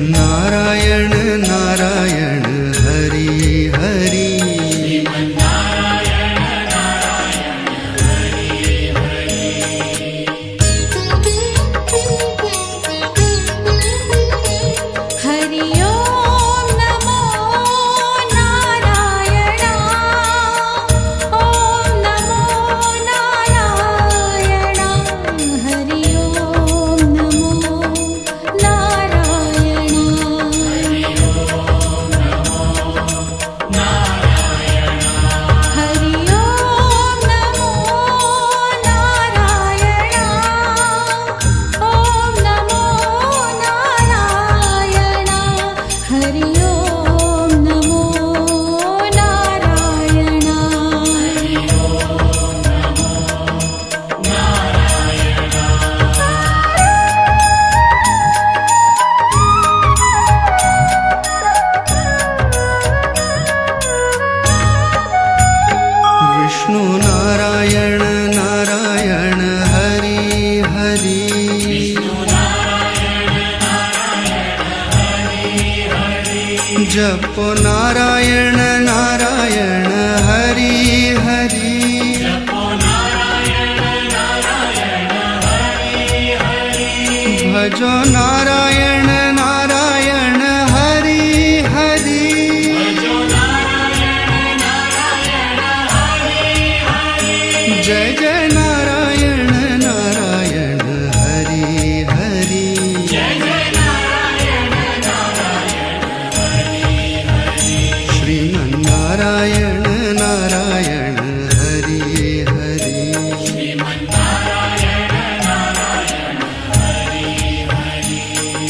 श्रीमन्नारायण नारायण हरि हरि। विष्णु नारायण नारायण हरि हरि। जपो नारायण नारायण हरि हरि। भजो नारायण नारायण हरि हरि। जय जय नारायण नारायण हरि हरि। श्रीमन्नारायण नारायण हरि हरि।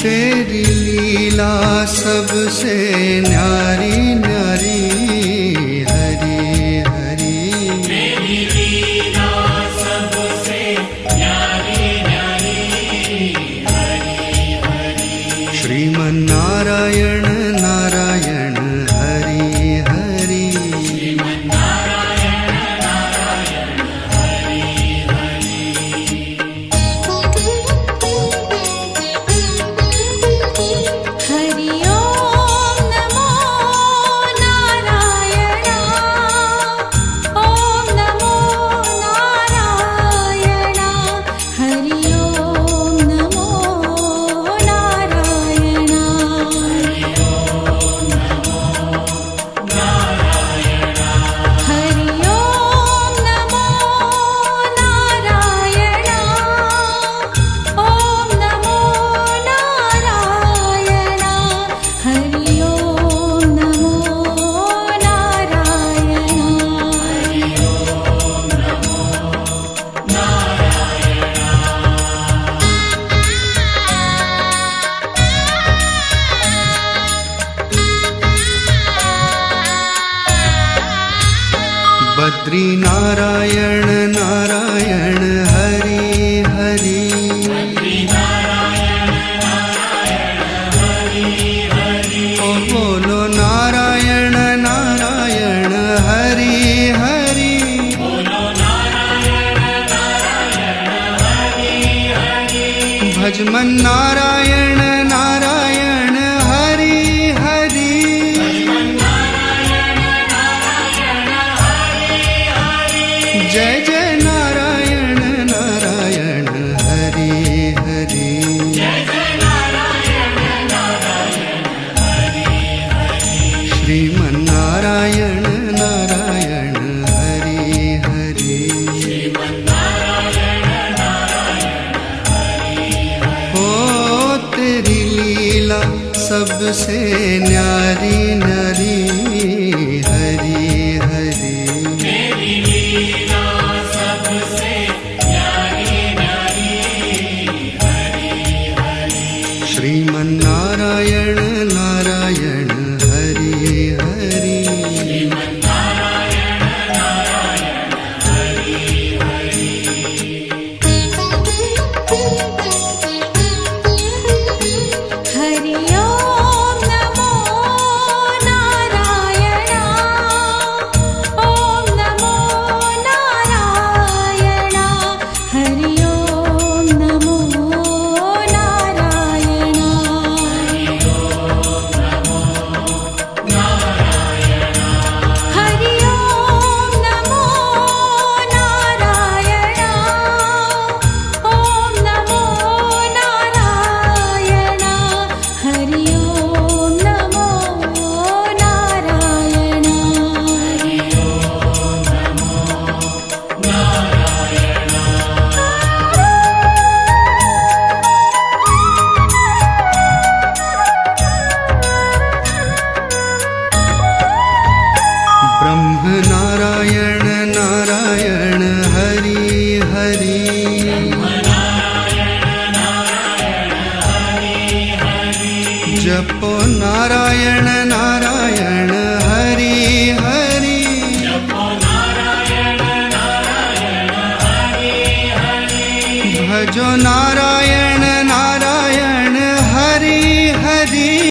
तेरी लीला सबसे न्यारी न्यारी हरि हरि। श्रीमन्नारायण नारायण हरि हरि। हरि ओम नमो नारायण। ओम नमो नारायण। हरि ओम नमो नारायण। हरि ओम नमो नारायण। हरि ओम नमो नारायण। ओम नमो नारायण। हरि ओम नमो नारायण। बद्री नारायण नारायण हरि हरि। ओ बोलो नारायण नारायण हरि हरि। भजमन नारायण नारायण हरि हरि। जय जय नारायण नारायण हरि हरि। श्रीमन्नारायण नारायण हरि हरि। हो तेरी लीला सबसे न्यारी न्यारी हरि हरि। श्रीमन्नारायण नारायण हरि हरि। हरि ओम नमो नारायण। ओम नमो नारायण। हरि ओम नमो नारायण। हरि ओम जपो नारायण नारायण हरि हरि भजो नारायण